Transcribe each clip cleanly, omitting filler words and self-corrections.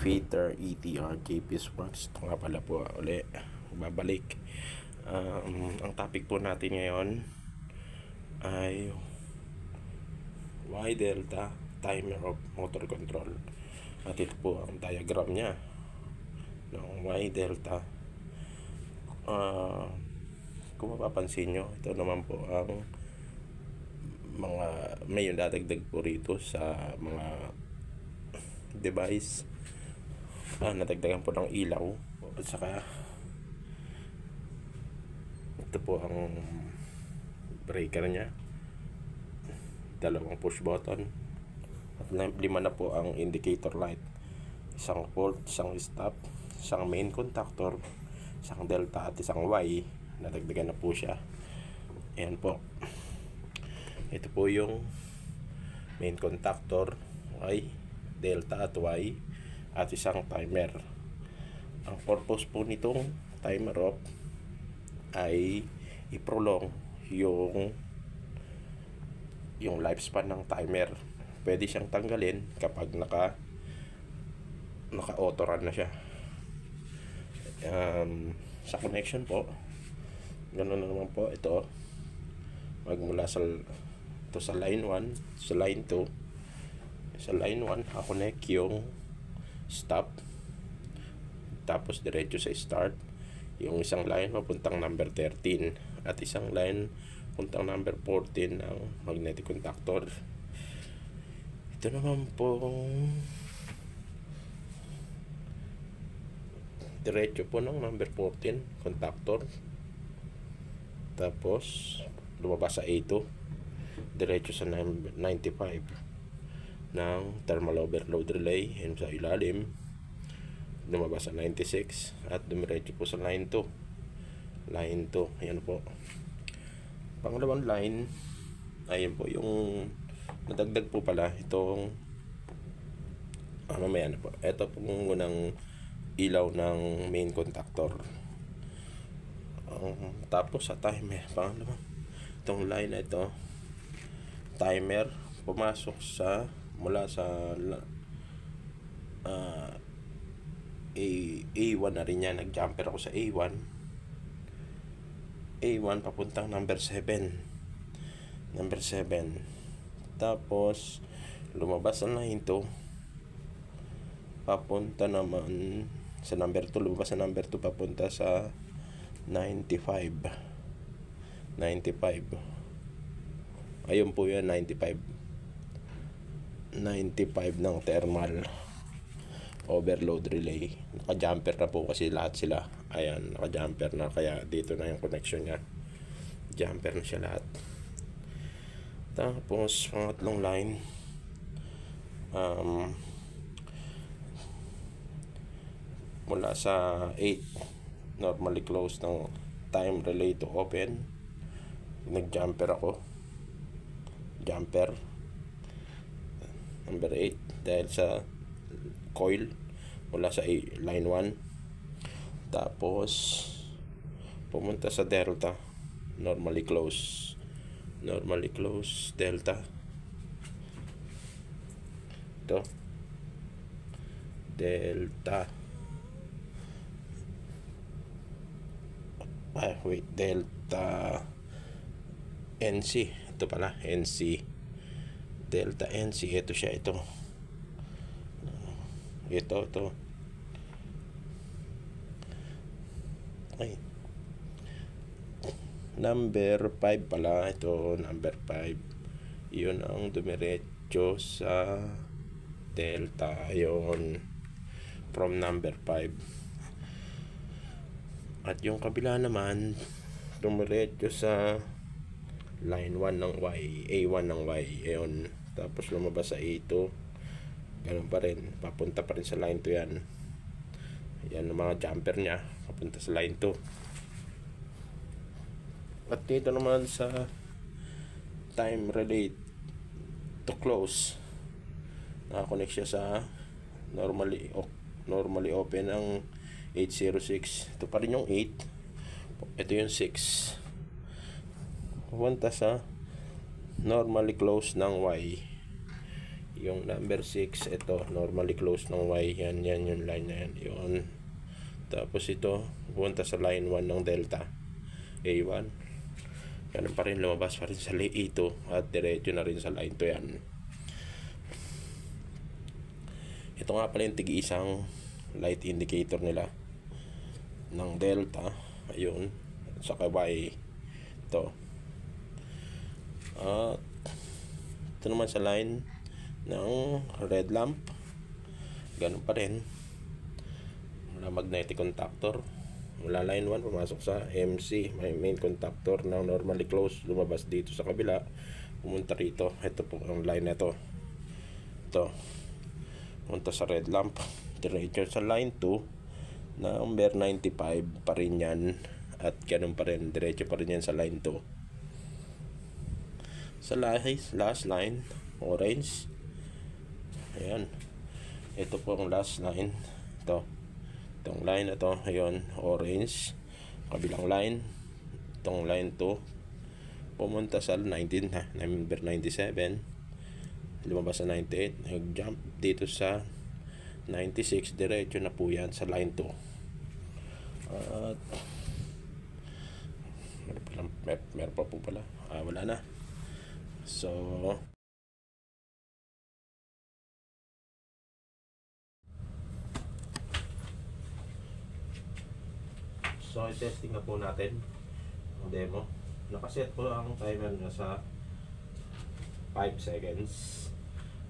Fitter ETR JPS Works. Ito nga pala po uli, babalik. Ang topic po natin ngayon ay Y delta timer of motor control. At ito po ang diagram nya ng Y delta. Kung mapapansin nyo, ito naman po ang mga may dadagdag po rito sa mga device. Nadagdagan po ng ilaw at saka ito po ang breaker nya, dalawang push button at 5 na po ang indicator light, isang volt, isang stop, isang main contactor, isang delta at isang Y. Nadagdagan na po siya. Ayan po, ito po yung main contactor, Y, delta at Y, at isang timer. Ang purpose po nitong timer off ay i-prolong yung lifespan ng timer. Pwede siyang tanggalin kapag naka-auto run na siya. Sa connection po, ganoon na naman po ito. Magmula sa line 1 sa line 2. Sa line 1 connect yung stop, tapos diretso sa start. Yung isang line papuntang number 13 at isang line puntang number 14 ng magnetic contactor. Ito naman po diretso po ng number 14 contactor, tapos lumabas sa A2, diretso sa 95 ng thermal overload relay, and sa ilalim lumabas sa 96 at dumiretso po sa line 2. Ayan po pangalawang line. Ayan po yung nadagdag po pala itong mamaya na po. Ito po unang ilaw ng main contactor. Tapos sa timer, pangalawa itong line na ito, timer pumasok sa mula sa A1 na rin yan. Nag-jumper ako sa A1 papuntang number 7. Tapos lumabas ang line 2 papunta naman sa number 2. Lumabas sa number 2 papunta sa 95. Ayun po yan, 95 ng thermal overload relay. Naka-jumper na po kasi lahat sila. Ayan, naka-jumper na, kaya dito na yung connection nya. Jumper na siya lahat. Tapos pangatlong line, mula sa 8 normally closed ng time relay to open, nag-jumper ako. Jumper number 8 dahil sa coil mula sa line 1, tapos pumunta sa delta, normally close delta. Ito delta, delta NC. Ito pala NC, delta NC. Ito siya, ito ay number 5 pala. Ito number 5, yun ang dumiretso sa delta, yun from number 5. At yung kabila naman dumiretso sa line 1 ng Y, A1 ng Y, ayun. Tapos lumabas sa A2, ganun pa rin, papunta pa rin sa line 2 yan. Yan ang mga jumper nya, papunta sa line 2. At dito naman sa time relay to close, nakakonect siya sa normally open ang 806. Ito pa rin yung 8, ito yung 6. Pupunta sa normally closed ng Y, Yung number 6, ito normally closed ng Y, yan yung line na yan, yun. Tapos ito pupunta sa line 1 ng delta A1, ganun pa rin, lumabas pa rin sa A2 at diretso na rin sa line 2 yan. Ito nga pala yung tig-isang light indicator nila ng delta, ayun, sa Y ito. At ito naman sa line ng red lamp, ganun pa rin, mula magnetic contactor, mula line 1 pumasok sa MC, may main contactor na normally closed, lumabas dito sa kabila, pumunta rito. Ito po ang line na ito, pumunta sa red lamp, diretso sa line 2 number 95 pa rin yan, at ganun pa rin, diretso pa rin yan sa line 2. Sa last line, orange, ayan, ito po ang last line, itong line na to, ayun, orange, kabilang line, itong line 2 pumunta sa 19, number 97, lumabas sa 98, nag-jump dito sa 96, diretso na po yan sa line 2. At meron pa po pala, wala na. So i-testing na po natin ang demo. Nakaset po ang timer na sa 5 seconds.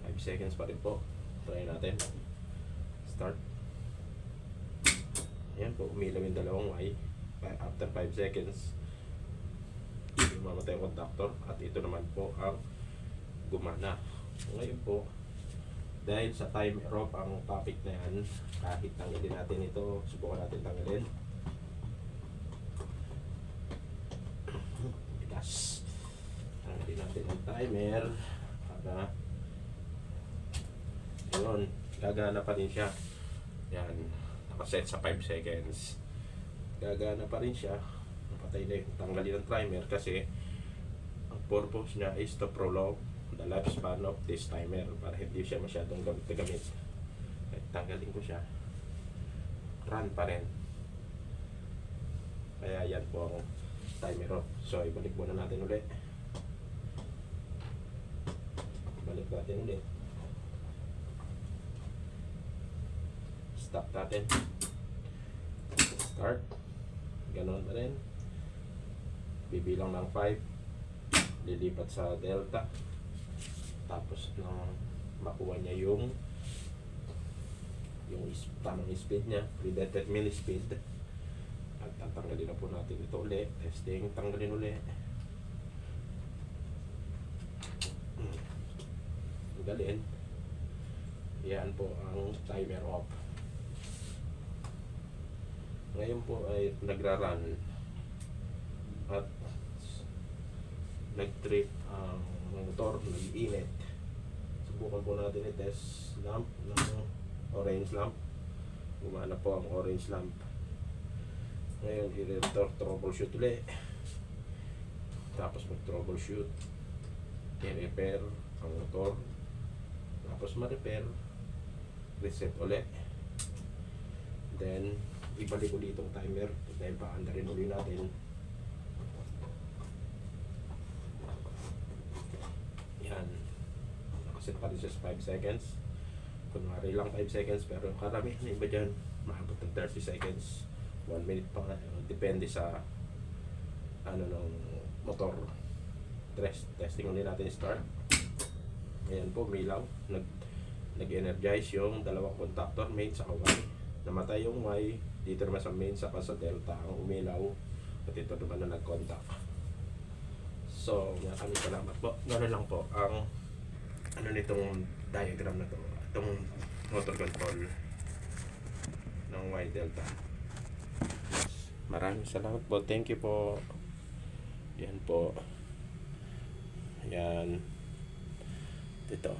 5 seconds pa rin po. Try natin. Start. Ayan po, umilaw yung dalawang Y. After 5 seconds, mamatay ang contactor. At ito naman po ang gumana. Ngayon po, dahil sa timer off ang topic na yan, kahit tanggalin natin ito, subukan natin tanggalin. Bigas. Tanggalin natin ang timer para yun, gagana pa rin siya. Yan, nakaset sa 5 seconds. Gagana pa rin siya. Napatay na yung tanggalin ang timer kasi ang purpose niya is to prolong the lifespan of this timer para hindi siya masyadong gamit na gamit. Tanggalin ko siya, run pa rin. Kaya yan po ang timer off. So ibalik muna natin ulit. Ibalik natin ulit. Stop natin. Start. Ganon pa rin. Bibilang ng 5. Lilipat sa delta. Tapos nang makuha niya yung tamang speed niya, predetermined speed, at tatanggalin na po natin ito ulit. Testing, tanggalin ulit. Tanggalin. Yan po ang timer off. Ngayon po ay nagra-run at nag-trip ang motor, nag-iinit. Subukan po natin i-test lamp ng orange lamp. Gumana po ang orange lamp. Ngayon i-troubleshoot ulit. Tapos mag-troubleshoot, i-repair ang motor, tapos ma-repair, reset ulit, then ibalik ulit itong timer dahil paanda rin ulit natin. Yan, nakaset pa rin siya sa 5 seconds. Kunwari lang 5 seconds, pero karamihan na iba dyan maabot ng 30 seconds, 1 minute pa nga, depende sa ano ng motor. Testing ulit natin, start. Ayan po, milaw, nag-energize yung dalawang contactor, main sa Y. Namatay yung Y, dito naman sa main saka sa delta ang umilaw, at ito naman na nag-contact. So maraming salamat po. Gano'n lang po ang ano nitong diagram na to, itong motor control ng Y delta. Maraming salamat po, thank you po. Yan po, yan, ito.